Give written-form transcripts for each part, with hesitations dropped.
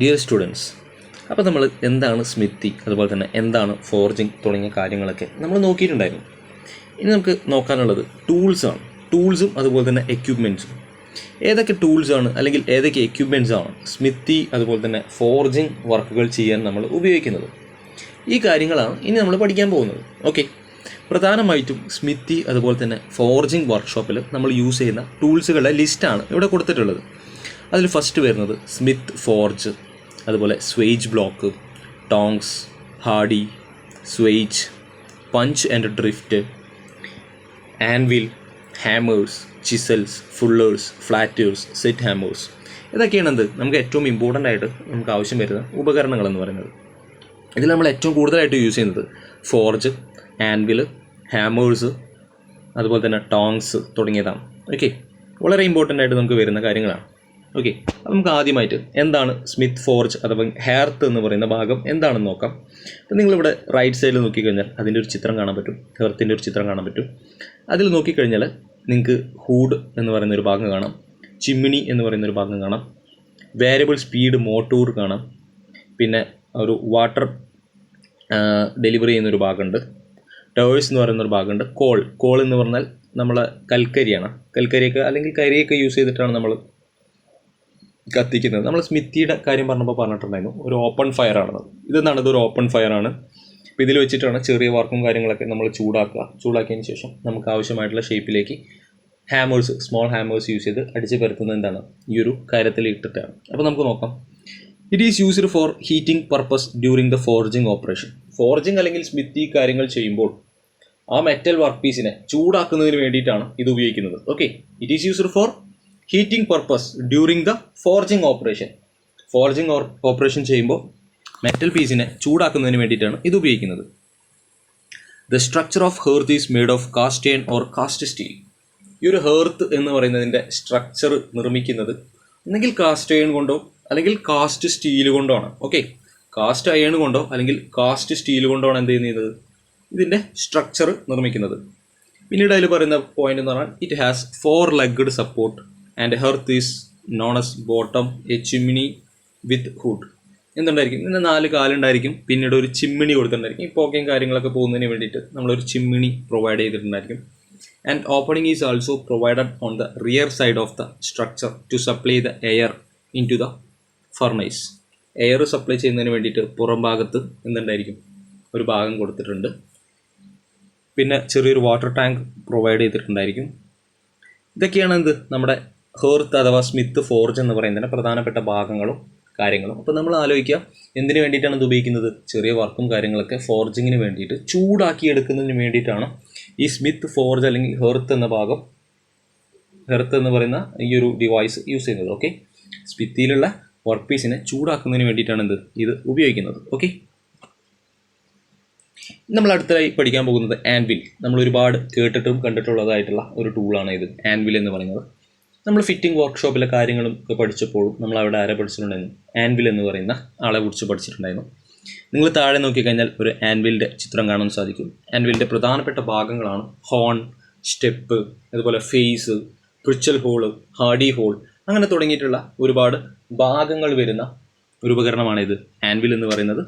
Dear students, അപ്പോൾ നമ്മൾ എന്താണ് സ്മിത്തി, അതുപോലെ തന്നെ എന്താണ് ഫോർജിങ് തുടങ്ങിയ കാര്യങ്ങളൊക്കെ നമ്മൾ നോക്കിയിട്ടുണ്ടായിരുന്നു. ഇനി നമുക്ക് നോക്കാനുള്ളത് ടൂൾസാണ്. ടൂൾസും അതുപോലെ തന്നെ എക്യുപ്മെൻറ്റ്സും. ഏതൊക്കെ ടൂൾസാണ് അല്ലെങ്കിൽ ഏതൊക്കെ എക്യുപ്മെൻറ്റ്സാണ് സ്മിത്തി അതുപോലെ തന്നെ ഫോർജിങ് വർക്കുകൾ ചെയ്യാൻ നമ്മൾ ഉപയോഗിക്കുന്നത്? ഈ കാര്യങ്ങളാണ് ഇനി നമ്മൾ പഠിക്കാൻ പോകുന്നത്. ഓക്കെ, പ്രധാനമായിട്ടും സ്മിത്തി അതുപോലെ തന്നെ ഫോർജിങ് വർക്ക്ഷോപ്പിൽ നമ്മൾ യൂസ് ചെയ്യുന്ന ടൂൾസുകളുടെ ലിസ്റ്റാണ് ഇവിടെ കൊടുത്തിട്ടുള്ളത്. അതിൽ ഫസ്റ്റ് വരുന്നത് സ്മിത്ത് ഫോർജ്, അതുപോലെ swage block, tongs, hardy, swage, punch and drift, anvil, hammers, chisels, fullers, flatters, set hammers. ഇതൊക്കെയാണ് നമുക്ക് ഏറ്റവും ഇമ്പോർട്ടൻ്റ് ആയിട്ട് നമുക്ക് ആവശ്യം വരുന്ന ഉപകരണങ്ങളെന്ന് പറയുന്നത്. ഇതിൽ നമ്മൾ ഏറ്റവും കൂടുതലായിട്ട് യൂസ് ചെയ്യുന്നത് ഫോർജ്, ആൻവിൽ, ഹാമേഴ്സ്, അതുപോലെ തന്നെ ടോങ്സ് തുടങ്ങിയതാണ്. ഓക്കെ, വളരെ ഇമ്പോർട്ടൻ്റ് ആയിട്ട് നമുക്ക് വരുന്ന കാര്യങ്ങളാണ്. ഓക്കെ, അപ്പോൾ നമുക്ക് ആദ്യമായിട്ട് എന്താണ് സ്മിത്ത് ഫോർജ് അഥവാ ഹെർത്ത് എന്ന് പറയുന്ന ഭാഗം എന്താണെന്ന് നോക്കാം. അപ്പോൾ നിങ്ങളിവിടെ റൈറ്റ് സൈഡിൽ നോക്കിക്കഴിഞ്ഞാൽ അതിൻ്റെ ഒരു ചിത്രം കാണാൻ പറ്റും, ഹെർത്തിൻ്റെ ഒരു ചിത്രം കാണാൻ പറ്റും. അതിൽ നോക്കിക്കഴിഞ്ഞാൽ നിങ്ങൾക്ക് ഹൂഡ് എന്ന് പറയുന്നൊരു ഭാഗം കാണാം, ചിമ്മിണി എന്ന് പറയുന്നൊരു ഭാഗം കാണാം, വേരിയബിൾ സ്പീഡ് മോട്ടോർ കാണാം, പിന്നെ ഒരു വാട്ടർ ഡെലിവറി ചെയ്യുന്നൊരു ഭാഗമുണ്ട്, ടവേഴ്സ് എന്ന് പറയുന്നൊരു ഭാഗമുണ്ട്, കോൾ എന്ന് പറഞ്ഞാൽ നമ്മളെ കൽക്കരിയാണ്. കൽക്കരിയൊക്കെ അല്ലെങ്കിൽ കരിയൊക്കെ യൂസ് ചെയ്തിട്ടാണ് നമ്മൾ കത്തിക്കുന്നത്. നമ്മൾ സ്മിത്തിയുടെ കാര്യം പറഞ്ഞിട്ടുണ്ടായിരുന്നു, ഒരു ഓപ്പൺ ഫയർ ആണെന്ന്. ഇതെന്താണ്, ഇതൊരു ഓപ്പൺ ഫയർ ആണ്. അപ്പോൾ ഇതിൽ വെച്ചിട്ടാണ് ചെറിയ വർക്കും കാര്യങ്ങളൊക്കെ നമ്മൾ ചൂടാക്കിയതിന് ശേഷം നമുക്ക് ആവശ്യമായിട്ടുള്ള ഷേപ്പിലേക്ക് ഹാമേഴ്സ്, സ്മോൾ ഹാമേഴ്സ് യൂസ് ചെയ്ത് അടിച്ച് പരത്തുന്നത് എന്താണ്, ഈ ഒരു കാര്യത്തിൽ ഇട്ടിട്ടാണ്. അപ്പോൾ നമുക്ക് നോക്കാം. It is used for heating purpose during the forging operation. Forging അല്ലെങ്കിൽ സ്മിത്തി കാര്യങ്ങൾ ചെയ്യുമ്പോൾ ആ മെറ്റൽ വർക്ക് പീസിനെ ചൂടാക്കുന്നതിന് വേണ്ടിയിട്ടാണ് ഇത് ഉപയോഗിക്കുന്നത്. Okay, it is used for heating purpose during the forging operation. Forging operation ചെയ്യുമ്പോൾ മെറ്റൽ പീസിനെ ചൂടാക്കുന്നതിന് വേണ്ടിയിട്ടാണ് ഇത് ഉപയോഗിക്കുന്നത്. The structure of hearth is made of cast iron or cast steel. ഈ ഒരു ഹെർത്ത് എന്ന് പറയുന്നതിൻ്റെ സ്ട്രക്ചർ നിർമ്മിക്കുന്നത് ഒന്നെങ്കിൽ കാസ്റ്റ് അയൺ കൊണ്ടോ അല്ലെങ്കിൽ കാസ്റ്റ് സ്റ്റീൽ കൊണ്ടോ ആണ്. ഓക്കെ, കാസ്റ്റ് അയൺ കൊണ്ടോ അല്ലെങ്കിൽ കാസ്റ്റ് സ്റ്റീൽ കൊണ്ടോ ആണ് എന്ത് ചെയ്യുന്നത്, ഇതിൻ്റെ സ്ട്രക്ചർ നിർമ്മിക്കുന്നത്. പിന്നീട് അതിൽ പറയുന്ന പോയിന്റ് എന്ന് പറഞ്ഞാൽ it has 4 legged support and hearth is non S bottom a chimney with hood. എന്തുണ്ടായിരിക്കും, ഇതിന് 4 കാലുണ്ടായിരിക്കും, പിന്നീട് ഒരു ചിമ്മിണി കൊടുത്തിട്ടുണ്ടായിരിക്കും. ഈ പോക്കയും കാര്യങ്ങളൊക്കെ പോകുന്നതിന് വേണ്ടിയിട്ട് നമ്മളൊരു ചിമ്മിണി പ്രൊവൈഡ് ചെയ്തിട്ടുണ്ടായിരിക്കും. And opening is also provided on the rear side of the structure to supply the air in to the furnace. Air supply ചെയ്യുന്നതിന് വേണ്ടിയിട്ട് പുറം ഭാഗത്ത് എന്തുണ്ടായിരിക്കും, ഒരു ഭാഗം കൊടുത്തിട്ടുണ്ട്. പിന്നെ ചെറിയൊരു വാട്ടർ ടാങ്ക് പ്രൊവൈഡ് ചെയ്തിട്ടുണ്ടായിരിക്കും. ഇതൊക്കെയാണ് നമ്മുടെ ഹെർത്ത് അഥവാ സ്മിത്ത് ഫോർജ് എന്ന് പറയുന്നതിൻ്റെ പ്രധാനപ്പെട്ട ഭാഗങ്ങളും കാര്യങ്ങളും. അപ്പോൾ നമ്മൾ ആലോചിക്കുക, എന്തിനു വേണ്ടിയിട്ടാണ് ഇത് ഉപയോഗിക്കുന്നത്? ചെറിയ വർക്കും കാര്യങ്ങളൊക്കെ ഫോർജിങ്ങിന് വേണ്ടിയിട്ട്, ചൂടാക്കി എടുക്കുന്നതിന് വേണ്ടിയിട്ടാണ് ഈ സ്മിത്ത് ഫോർജ് അല്ലെങ്കിൽ ഹെർത്ത് എന്ന് പറയുന്ന ഈ ഒരു ഡിവൈസ് യൂസ് ചെയ്യുന്നത്. ഓക്കെ, സ്മിത്തിയിലുള്ള വർക്ക് പീസിനെ ചൂടാക്കുന്നതിന് വേണ്ടിയിട്ടാണ് ഇത് ഉപയോഗിക്കുന്നത്. ഓക്കെ, നമ്മൾ അടുത്തതായി പഠിക്കാൻ പോകുന്നത് ആൻവിൽ. നമ്മൾ ഒരുപാട് കേട്ടിട്ടും കണ്ടിട്ടുള്ളതായിട്ടുള്ള ഒരു ടൂളാണ് ഇത്, ആൻവിൽ എന്ന് പറയുന്നത്. നമ്മൾ ഫിറ്റിംഗ് വർക്ക്ഷോപ്പിലെ കാര്യങ്ങളും ഒക്കെ പഠിച്ചപ്പോഴും നമ്മൾ അവിടെ ആരെ പഠിച്ചിട്ടുണ്ടായിരുന്നു, ആൻവിൽ എന്ന് പറയുന്ന ആളെ കുറിച്ച് പഠിച്ചിട്ടുണ്ടായിരുന്നു. നിങ്ങൾ താഴെ നോക്കിക്കഴിഞ്ഞാൽ ഒരു ആൻവിലിൻ്റെ ചിത്രം കാണാൻ സാധിക്കും. ആൻവിലിൻ്റെ പ്രധാനപ്പെട്ട ഭാഗങ്ങളാണ് ഹോൺ, സ്റ്റെപ്പ്, അതുപോലെ ഫേസ്, പ്രിച്ചൽ ഹോള്, ഹാർഡി ഹോൾ, അങ്ങനെ തുടങ്ങിയിട്ടുള്ള ഒരുപാട് ഭാഗങ്ങൾ വരുന്ന ഒരു ഉപകരണമാണ് ഇത്, ആൻവിൽ എന്ന് പറയുന്നത്.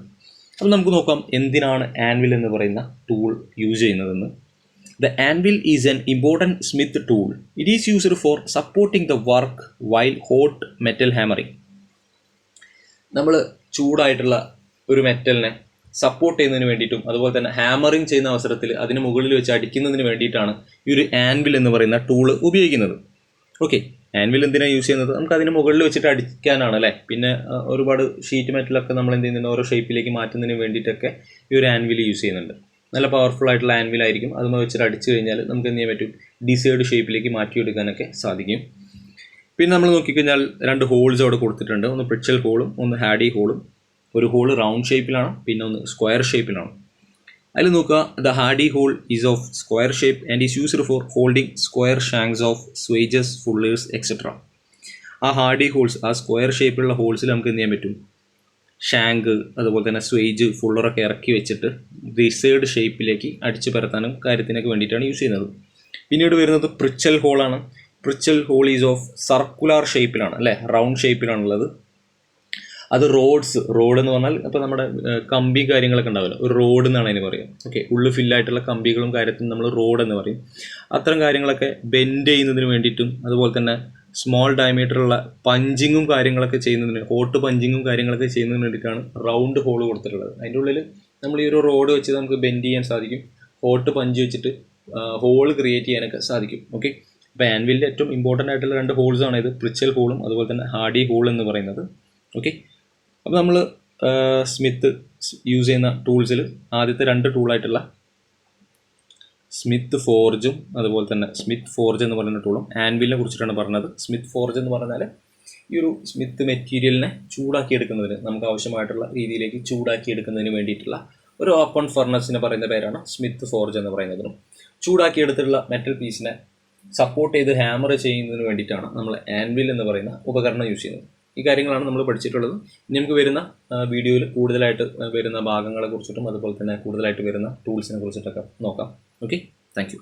അപ്പോൾ നമുക്ക് നോക്കാം എന്തിനാണ് ആൻവിൽ എന്ന് പറയുന്ന ടൂൾ യൂസ് ചെയ്യുന്നതെന്ന്. The anvil is an important Smith tool. It is used four supporting the work while hot metal hammering. നമ്മൾ ചൂടായിട്ടുള്ള ഒരു മെറ്റലിനെ സപ്പോർട്ട് ചെയ്യുന്നതിന് വേണ്ടിയിട്ടും അതുപോലെ തന്നെ ഹാമറിങ് ചെയ്യുന്ന അവസരത്തിൽ അതിന് മുകളിൽ വെച്ച് അടിക്കുന്നതിന് വേണ്ടിയിട്ടാണ് ഈ ഒരു ആൻവിൽ എന്ന് പറയുന്ന ടൂള് ഉപയോഗിക്കുന്നത്. ഓക്കെ, ആൻവിൽ എന്തിനാണ് യൂസ് ചെയ്യുന്നത്, നമുക്ക് അതിന് മുകളിൽ വെച്ചിട്ട് അടിക്കാനാണ് അല്ലേ. പിന്നെ ഒരുപാട് ഷീറ്റ് മെറ്റലൊക്കെ നമ്മൾ എന്ത് ചെയ്യുന്നുണ്ട്, ഓരോ ഷേപ്പിലേക്ക് മാറ്റുന്നതിന് വേണ്ടിയിട്ടൊക്കെ ഈ ഒരു ആൻവിൽ യൂസ് ചെയ്യുന്നുണ്ട്. നല്ല പവർഫുൾ ആയിട്ടുള്ള ആൻവിലായിരിക്കും. അതുമായി വെച്ചിട്ട് അടിച്ചു കഴിഞ്ഞാൽ നമുക്ക് എന്ത് ചെയ്യാൻ പറ്റും, ഡിസൈഡ് ഷേപ്പിലേക്ക് മാറ്റിയെടുക്കാനൊക്കെ സാധിക്കും. പിന്നെ നമ്മൾ നോക്കിക്കഴിഞ്ഞാൽ 2 ഹോൾസ് അവിടെ കൊടുത്തിട്ടുണ്ട്, ഒന്ന് പ്രിച്ചൽ ഹോളും ഒന്ന് ഹാഡി ഹോളും. ഒരു ഹോള് റൗണ്ട് ഷേപ്പിലാണ്, പിന്നെ ഒന്ന് സ്ക്വയർ ഷേപ്പിലാണ്. അതിൽ നോക്കുക, the hardy hole is of square shape and is used for holding square shanks of swages, fullers etcetera. ആ ഹാർഡി ഹോൾസ്, ആ സ്ക്വയർ ഷേപ്പിലുള്ള ഹോൾസിൽ നമുക്ക് എന്ത് ചെയ്യാൻ പറ്റും, ഷാങ്ക് അതുപോലെ തന്നെ സ്വേജ്, ഫുള്ളറൊക്കെ ഇറക്കി വെച്ചിട്ട് ഡിസൈഡ് ഷേപ്പിലേക്ക് അടിച്ചു പരത്താനും കാര്യത്തിനൊക്കെ വേണ്ടിയിട്ടാണ് യൂസ് ചെയ്യുന്നത്. പിന്നീട് വരുന്നത് പ്രിച്ചൽ ഹോളാണ്. പ്രിച്ചൽ ഹോൾ ഈസ് ഓഫ് സർക്കുലർ ഷേപ്പിലാണ് അല്ലേ, റൗണ്ട് ഷേപ്പിലാണുള്ളത്. അത് റോഡ് എന്ന് പറഞ്ഞാൽ ഇപ്പോൾ നമ്മുടെ കമ്പി കാര്യങ്ങളൊക്കെ ഉണ്ടാവില്ല, ഒരു റോഡ് എന്നാണ് അതിന് പറയുക. ഓക്കെ, ഉള്ളു ഫില്ലായിട്ടുള്ള കമ്പികളും കാര്യത്തിനും നമ്മൾ റോഡ് എന്ന് പറയും. അത്തരം കാര്യങ്ങളൊക്കെ ബെൻഡ് ചെയ്യുന്നതിന് വേണ്ടിയിട്ടും അതുപോലെ തന്നെ സ്മോൾ ഡയമീറ്ററുള്ള പഞ്ചിങ്ങും കാര്യങ്ങളൊക്കെ ചെയ്യുന്നതിന്, ഹോട്ട് പഞ്ചിങ്ങും കാര്യങ്ങളൊക്കെ ചെയ്യുന്നതിന് വേണ്ടിയിട്ടാണ് റൗണ്ട് ഹോൾ കൊടുത്തിട്ടുള്ളത്. അതിൻ്റെ ഉള്ളിൽ നമ്മൾ ഈ ഒരു റോഡ് വെച്ച് നമുക്ക് ബെൻഡ് ചെയ്യാൻ സാധിക്കും, ഹോട്ട് പഞ്ച് വെച്ചിട്ട് ഹോൾ ക്രിയേറ്റ് ചെയ്യാനൊക്കെ സാധിക്കും. ഓക്കെ, അപ്പോൾ ആൻവിലിൻ്റെ ഏറ്റവും ഇമ്പോർട്ടൻ്റ് ആയിട്ടുള്ള 2 ഹോൾസാണ് ഇത്, പ്രിച്ചൽ ഹോളും അതുപോലെ തന്നെ ഹാർഡി ഹോൾ എന്ന് പറയുന്നത്. ഓക്കെ, അപ്പോൾ നമ്മൾ സ്മിത്ത് യൂസ് ചെയ്യുന്ന ടൂൾസിൽ ആദ്യത്തെ 2 ടൂളായിട്ടുള്ള സ്മിത്ത് ഫോർജും അതുപോലെ തന്നെ സ്മിത്ത് ഫോർജ് എന്ന് പറയുന്ന ടൂളും ആൻവിലിനെ കുറിച്ചിട്ടാണ് പറഞ്ഞത്. സ്മിത്ത് ഫോർജ് എന്ന് പറഞ്ഞാൽ ഈ ഒരു സ്മിത്ത് മെറ്റീരിയലിനെ ചൂടാക്കിയെടുക്കുന്നതിന്, നമുക്ക് ആവശ്യമായിട്ടുള്ള രീതിയിലേക്ക് ചൂടാക്കിയെടുക്കുന്നതിന് വേണ്ടിയിട്ടുള്ള ഒരു ഓപ്പൺ ഫർണസിനെ പറയുന്ന പേരാണ് സ്മിത്ത് ഫോർജ് എന്ന് പറയുന്നതിനും. ചൂടാക്കിയെടുത്തിട്ടുള്ള മെറ്റൽ പീസിനെ സപ്പോർട്ട് ചെയ്ത് ഹാമർ ചെയ്യുന്നതിന് വേണ്ടിയിട്ടാണ് നമ്മൾ ആൻവിൽ എന്ന് പറയുന്ന ഉപകരണം യൂസ് ചെയ്യുന്നത്. ഈ കാര്യങ്ങളാണ് നമ്മൾ പഠിച്ചിട്ടുള്ളത്. ഇനി നമുക്ക് വരുന്ന വീഡിയോയിൽ കൂടുതലായിട്ട് വരുന്ന ഭാഗങ്ങളെ കുറിച്ചിട്ടും അതുപോലെ തന്നെ കൂടുതലായിട്ട് വരുന്ന ടൂൾസിനെ കുറിച്ചിട്ടൊക്കെ നോക്കാം. Okay, thank you.